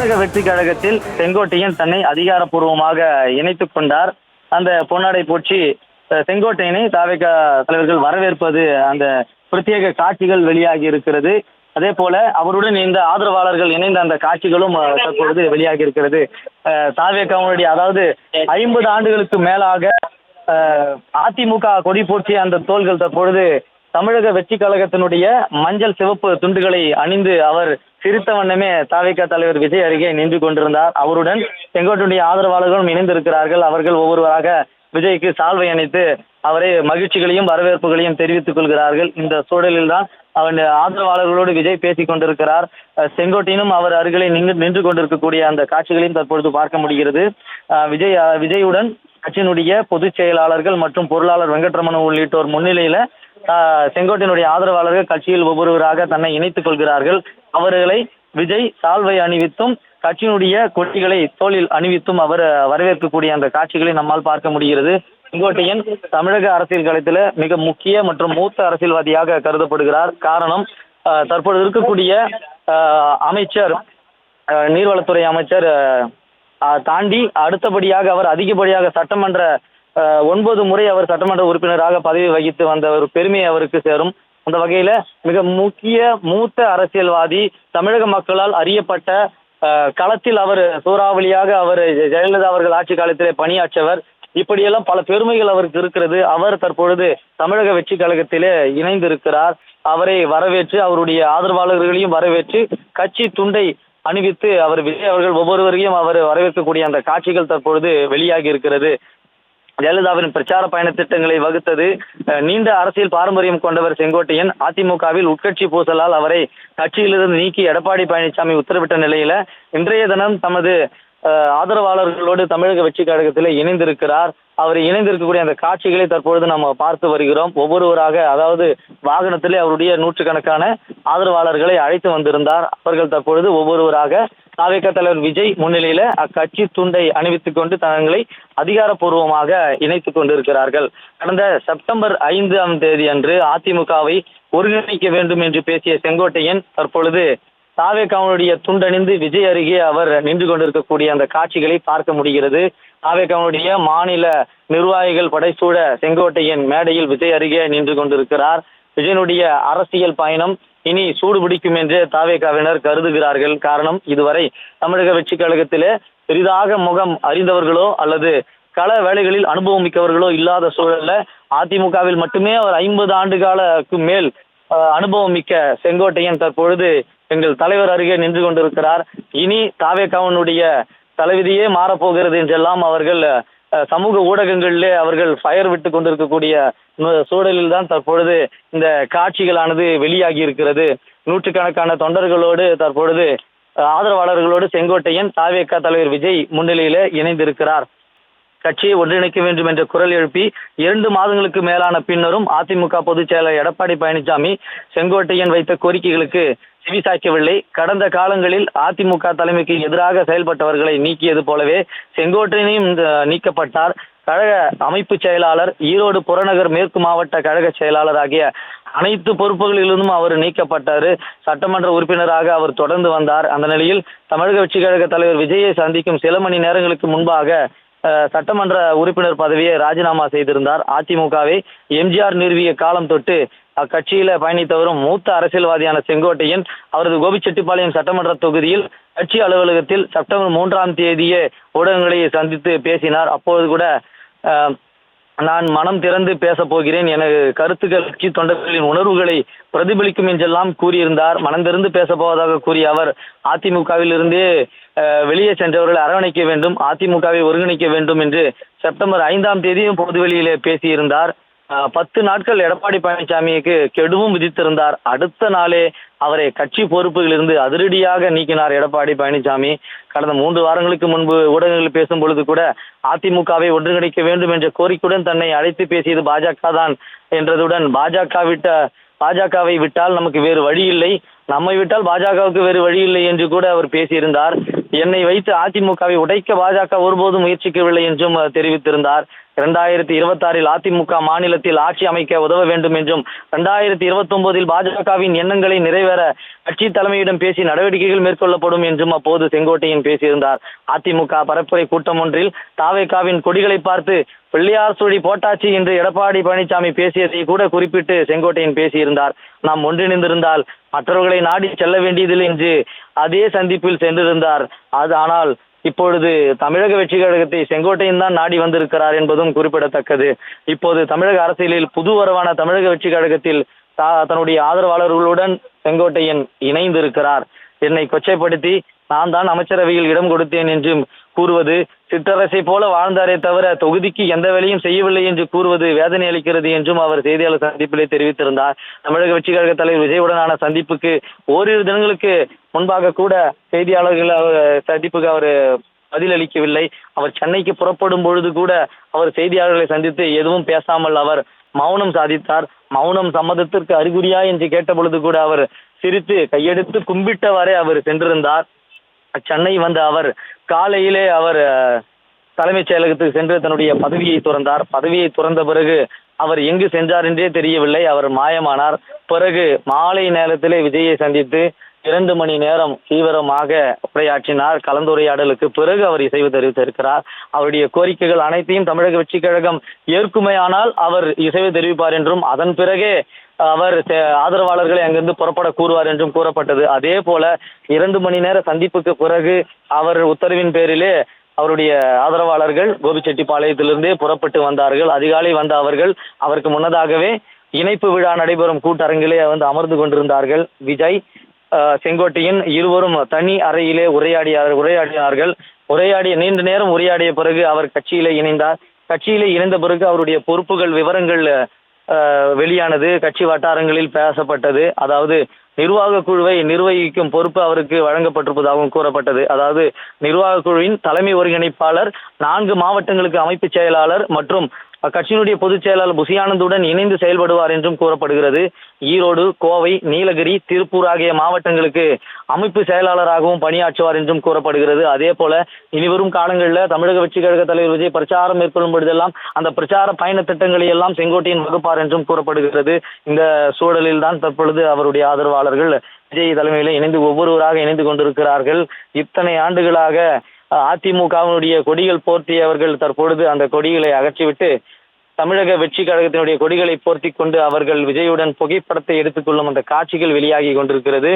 தமிழக வெற்றி கழகத்தில் செங்கோட்டையன் தன்னை அதிகாரப்பூர்வமாக இணைத்துக் கொண்டார். அந்த பொன்னாடை போற்றி செங்கோட்டையனை தாவேகா தலைவர்கள் வரவேற்பது அந்த பிரத்யேக காட்சிகள் வெளியாகி இருக்கிறது. அதே போல அவருடன் இந்த ஆதரவாளர்கள் இணைந்த அந்த காட்சிகளும் தற்பொழுது வெளியாகி இருக்கிறது. தாவேகாவுடைய அதாவது 50 ஆண்டுகளுக்கு மேலாக அதிமுக கொடி போற்றிய அந்த தோள்கள் தற்பொழுது தமிழக வெற்றி கழகத்தினுடைய மஞ்சள் சிவப்பு துண்டுகளை அணிந்து அவர் சிரித்த வண்ணமே தாவேகா தலைவர் விஜய் அருகே நின்று கொண்டிருந்தார். அவருடன் செங்கோட்டையுடைய ஆதரவாளர்களும் இணைந்திருக்கிறார்கள். அவர்கள் ஒவ்வொருவராக விஜய்க்கு சால்வை அணித்து அவரை மகிழ்ச்சிகளையும் வரவேற்புகளையும் தெரிவித்துக் கொள்கிறார்கள். இந்த சூழலில் தான் அவன் ஆதரவாளர்களோடு விஜய் பேசிக் கொண்டிருக்கிறார். செங்கோட்டையனும் அவர் அருகிலே நின்று கொண்டிருக்கக்கூடிய அந்த காட்சிகளையும் தற்பொழுது பார்க்க முடிகிறது. விஜயுடன் கட்சியினுடைய பொதுச் செயலாளர்கள் மற்றும் பொருளாளர் வெங்கட்ரமணன் உள்ளிட்டோர் முன்னிலையில செங்கோட்டையனுடைய ஆதரவாளர்கள் கட்சியில் ஒவ்வொருவராக தன்னை இணைத்துக் கொள்கிறார்கள். அவர்களை விஜய் சால்வை அணிவித்தும் கட்சியினுடைய கொடிகளை தோளில் அணிவித்தும் அவர் வரவேற்கக்கூடிய அந்த காட்சிகளை நம்மால் பார்க்க முடிகிறது. செங்கோட்டையன் தமிழக அரசியல் களத்தில் மிக முக்கிய மற்றும் மூத்த அரசியல்வாதியாக கருதப்படுகிறார். காரணம், தற்பொழுது இருக்கக்கூடிய அமைச்சர் நீர்வளத்துறை அமைச்சர் தாண்டி அடுத்தபடியாக அவர் அதிகப்படியாக சட்டமன்ற 9 முறை அவர் சட்டமன்ற உறுப்பினராக பதவி வகித்து வந்த ஒரு பெருமை அவருக்கு சேரும். அந்த வகையில மிக முக்கிய மூத்த அரசியல்வாதி, தமிழக மக்களால் அறியப்பட்ட களத்தில் அவர் சூறாவளியாக அவர் ஜெயலலிதா அவர்கள் ஆட்சி காலத்திலே பணியாற்றவர். இப்படியெல்லாம் பல பெருமைகள் அவருக்கு இருக்கிறது. அவர் தற்பொழுது தமிழக வெற்றி கழகத்திலே இணைந்திருக்கிறார். அவரை வரவேற்று அவருடைய ஆதரவாளர்களையும் வரவேற்று கட்சி துண்டை அணிவித்து அவர் விஜய் அவர்கள் ஒவ்வொருவரையும் அவர் வரவேற்கக்கூடிய அந்த காட்சிகள் தற்பொழுது வெளியாகி இருக்கிறது. ஜெயலலிதாவின் பிரச்சார பயண திட்டங்களை வகுத்தது. நீண்ட அரசியல் பாரம்பரியம் கொண்டவர் செங்கோட்டையன். அதிமுகவில் உட்கட்சி பூசலால் அவரை கட்சியிலிருந்து நீக்கி எடப்பாடி பழனிசாமி உத்தரவிட்ட நிலையில இன்றைய தினம் தமது ஆதரவாளர்களோடு தமிழக வெற்றி கழகத்தில் இணைந்திருக்கிறார். அவர் இணைந்திருக்கக்கூடிய அந்த காட்சிகளை தற்பொழுது நம்ம பார்த்து வருகிறோம். ஒவ்வொருவராக, அதாவது வாகனத்திலே அவருடைய நூற்றுக்கணக்கான ஆதரவாளர்களை அழைத்து வந்திருந்தார். அவர்கள் தற்பொழுது ஒவ்வொருவராக தாவேகா தலைவர் விஜய் முன்னிலையில அக்கட்சி துண்டை அணிவித்துக் கொண்டு தங்களை அதிகாரப்பூர்வமாக இணைத்துக் கொண்டிருக்கிறார்கள். கடந்த செப்டம்பர் 5ஆம் தேதி அன்று அதிமுகவை ஒருங்கிணைக்க வேண்டும் என்று பேசிய செங்கோட்டையன் தற்பொழுது தாவேகாவுடைய துண்டணிந்து விஜய் அருகே அவர் நின்று கொண்டிருக்கக்கூடிய அந்த காட்சிகளை பார்க்க முடிகிறது. தாவேகாவுடைய மாநில நிர்வாகிகள் படைசூழ செங்கோட்டையன் மேடையில் விஜய் அருகே நின்று கொண்டிருக்கிறார். விஜயனுடைய அரசியல் பயணம் இனி சூடுபிடிக்கும் என்று தாவேகாவினர் கருதுகிறார்கள். காரணம், இதுவரை தமிழக வெற்றி கழகத்திலே பெரிதாக முகம் அறிந்தவர்களோ அல்லது கள வேலைகளில் அனுபவம் மிக்கவர்களோ இல்லாத சூழல்ல அதிமுகவில் மட்டுமே அவர் 50 ஆண்டு காலக்கு மேல் அனுபவம் மிக்க செங்கோட்டையன் தற்பொழுது எங்கள் தலைவர் அருகே நின்று கொண்டிருக்கிறார். இனி தாவேகாவினுடைய தலைவிதியே மாறப்போகிறது என்றெல்லாம் அவர்கள் சமூக ஊடகங்களிலே அவர்கள் ஃபயர் விட்டு கொண்டிருக்கக்கூடிய சூழலில் தான் தற்பொழுது இந்த காட்சிகளானது வெளியாகி இருக்கிறது. நூற்றுக்கணக்கான தொண்டர்களோடு தற்பொழுது ஆதரவாளர்களோடு செங்கோட்டையன் தாவேகா தலைவர் விஜய் முன்னிலையில இணைந்திருக்கிறார். கட்சியை ஒன்றிணைக்க வேண்டும் என்ற குரல் எழுப்பி 2 மாதங்களுக்கு மேலான பின்னரும் அதிமுக பொதுச் செயலர் எடப்பாடி பழனிசாமி செங்கோட்டையன் வைத்த கோரிக்கைகளுக்கு செவிசாய்க்கவில்லை. கடந்த காலங்களில் அதிமுக தலைமைக்கு எதிராக செயல்பட்டவர்களை நீக்கியது போலவே செங்கோட்டையனையும் நீக்கப்பட்டார். கழக அமைப்பு செயலாளர், ஈரோடு புறநகர் மேற்கு மாவட்ட கழக செயலாளர் ஆகிய அனைத்து பொறுப்புகளிலிருந்தும் அவர் நீக்கப்பட்டார். சட்டமன்ற உறுப்பினராக அவர் தொடர்ந்து வந்தார். அந்த நிலையில் தமிழக வெற்றி கழக தலைவர் விஜயை சந்திக்கும் சில மணி நேரங்களுக்கு முன்பாக சட்டமன்ற உறுப்பினர் பதவியை ராஜினாமா செய்திருந்தார். அதிமுகவை எம்ஜிஆர் நிறுவிய காலம் தொட்டு அக்கட்சியில பயணித்தவரும் மூத்த அரசியல்வாதியான செங்கோட்டையன் அவரது கோபிச்செட்டிப்பாளையம் சட்டமன்ற தொகுதியில் கட்சி அலுவலகத்தில் செப்டம்பர் 3ஆம் தேதியே ஊடகங்களை சந்தித்து பேசினார். அப்போது கூட நான் மனம் திறந்து பேசப் போகிறேன், எனது கருத்துக்கள் கட்சி தொண்டர்களின் உணர்வுகளை பிரதிபலிக்கும் என்றெல்லாம் கூறியிருந்தார். மனம் திறந்து பேசப் போவதாக கூறிய அவர் அதிமுகவில் இருந்தே வெளியே சென்றவர்களை அரவணைக்க வேண்டும், அதிமுகவை ஒருங்கிணைக்க வேண்டும் என்று செப்டம்பர் 5ஆம் தேதியும் பொதுவெளியிலே பேசியிருந்தார். 10 நாட்கள் எடப்பாடி பழனிசாமிக்கு கெடுவும் விதித்திருந்தார். அடுத்த நாளே அவரை கட்சி பொறுப்புகளிலிருந்து அதிரடியாக நீக்கினார் எடப்பாடி பழனிசாமி. கடந்த 3 வாரங்களுக்கு முன்பு ஊடகங்களில் பேசும் பொழுது கூட அதிமுகவை ஒன்றிணைக்க வேண்டும் என்ற கோரிக்கையுடன் தன்னை அழைத்து பேசியது பாஜக தான் என்றதுடன் பாஜகவை விட்டால் நமக்கு வேறு வழி இல்லை, நம்மை விட்டால் பாஜகவுக்கு வேறு வழி இல்லை என்று கூட அவர் பேசியிருந்தார். என்னை வைத்து அதிமுகவை உடைக்க பாஜக ஒருபோதும் முயற்சிக்கவில்லை என்றும் தெரிவித்திருந்தார். 2026 அதிமுக மாநிலத்தில் ஆட்சி அமைக்க உதவ வேண்டும் என்றும் 2029 பாஜகவின் எண்ணங்களை நிறைவேற கட்சி தலைமையிடம் பேசி நடவடிக்கைகள் மேற்கொள்ளப்படும் என்றும் அப்போது செங்கோட்டையன் பேசியிருந்தார். அதிமுக பரப்புரை கூட்டம் ஒன்றில் தாவேகாவின் கொடிகளை பார்த்து பிள்ளையார் சுழி போட்டாச்சு என்று எடப்பாடி பழனிசாமி பேசியதை கூட குறிப்பிட்டு செங்கோட்டையன் பேசியிருந்தார். நாம் ஒன்றிணைந்திருந்தால் மற்றவர்களை நாடி செல்ல வேண்டியதில்லை என்று அதே சந்திப்பில் சென்றிருந்தார். ஆனால் இப்பொழுது தமிழக வெற்றி கழகத்தை செங்கோட்டையன் தான் நாடி வந்திருக்கிறார் என்பதும் குறிப்பிடத்தக்கது. இப்போது தமிழக அரசியலில் புது வரவான தமிழக வெற்றி கழகத்தில் தன்னுடைய ஆதரவாளர்களுடன் செங்கோட்டையன் இணைந்திருக்கிறார். என்னை கொச்சைப்படுத்தி நான் தான் அமைச்சரவையில் இடம் கொடுத்தேன் என்றும் கூறுவது, சிற்றரசை போல வாழ்ந்தாரே தவிர தொகுதிக்கு எந்த வேலையும் செய்யவில்லை என்று கூறுவது வேதனை அளிக்கிறது என்றும் அவர் செய்தியாளர் சந்திப்பிலே தெரிவித்திருந்தார். தமிழக வெற்றி கழக தலைவர் விஜயுடனான சந்திப்புக்கு ஓரிரு தினங்களுக்கு முன்பாக கூட செய்தியாளர்கள் சந்திப்புக்கு அவர் பதிலளிக்கவில்லை. அவர் சென்னைக்கு புறப்படும் பொழுது கூட அவர் செய்தியாளர்களை சந்தித்து எதுவும் பேசாமல் அவர் மௌனம் சாதித்தார். மௌனம் சம்மதத்திற்கு அறிகுறியா என்று கேட்ட பொழுது கூட அவர் சிரித்து கையெடுத்து கும்பிட்டவாறே அவர் சென்றிருந்தார். சென்னை வந்த அவர் காலையிலே அவர் தலைமைச் செயலகத்துக்கு சென்று தன்னுடைய பதவியை துறந்தார். பதவியை துறந்த பிறகு அவர் எங்கு சென்றார் என்றே தெரியவில்லை. அவர் மாயமானார். பிறகு மாலை நேரத்திலே விஜயை சந்தித்து 2 மணி நேரம் தீவிரமாக உரையாற்றினார். கலந்துரையாடலுக்கு பிறகு அவர் இசைவு தெரிவித்திருக்கிறார். அவருடைய கோரிக்கைகள் அனைத்தையும் தமிழக வெற்றி கழகம் ஏற்குமையானால் அவர் இசைவு தெரிவிப்பார் என்றும் அதன் பிறகே அவர் ஆதரவாளர்களை அங்கிருந்து புறப்பட கூறுவார் என்றும் கூறப்பட்டது. அதே போல 2 மணி நேர சந்திப்புக்கு பிறகு அவர் உத்தரவின் பேரிலே அவருடைய ஆதரவாளர்கள் கோபிச்செட்டிப்பாளையத்திலிருந்தே புறப்பட்டு வந்தார்கள். அதிகாலை வந்த அவர்கள் அவருக்கு முன்னதாகவே இணைப்பு விழா நடைபெறும் கூட்டரங்கிலே வந்து அமர்ந்து கொண்டிருந்தார்கள். விஜய் செங்கோட்டையன் இருவரும் தனி அறையிலே உரையாடினார்கள். நீண்ட நேரம் உரையாடிய பிறகு அவர் கட்சியிலே இணைந்தார். கட்சியிலே இணைந்த பிறகு அவருடைய பொறுப்புகள் விவரங்கள் வெளியானது. கட்சி வட்டாரங்களில் பேசப்பட்டது. அதாவது நிர்வாக குழுவை நிர்வகிக்கும் பொறுப்பு அவருக்கு வழங்கப்பட்டிருப்பதாகவும் கூறப்பட்டது. அதாவது நிர்வாக குழுவின் தலைமை ஒருங்கிணைப்பாளர், 4 மாவட்டங்களுக்கு அமைப்பு செயலாளர் மற்றும் கட்சியினுடைய பொதுச் செயலாளர் புசியானந்துடன் இணைந்து செயல்படுவார் என்றும் கூறப்படுகிறது. ஈரோடு, கோவை, நீலகிரி, திருப்பூர் ஆகிய மாவட்டங்களுக்கு அமைப்பு செயலாளராகவும் பணியாற்றுவார் என்றும் கூறப்படுகிறது. அதே போல இனிவரும் காலங்களில் தமிழக வெற்றி கழக தலைவர் விஜய் பிரச்சாரம் மேற்கொள்ளும் பொழுதெல்லாம் அந்த பிரச்சார பயண திட்டங்களை எல்லாம் செங்கோட்டையன் வகுப்பார் என்றும் கூறப்படுகிறது. இந்த சூழலில் தான் தற்பொழுது அவருடைய ஆதரவாளர்கள் விஜய் தலைமையில் இணைந்து ஒவ்வொருவராக இணைந்து கொண்டிருக்கிறார்கள். இத்தனை ஆண்டுகளாக அதிமுகவினுடைய கொடிகள் போர்த்தியவர்கள் தற்பொழுது அந்த கொடிகளை அகற்றிவிட்டு தமிழக வெற்றி கழகத்தினுடைய கொடிகளை போர்த்தி கொண்டு அவர்கள் விஜயுடன் புகைப்படத்தை எடுத்துக்கொள்ளும் அந்த காட்சிகள் வெளியாகி கொண்டிருக்கிறது.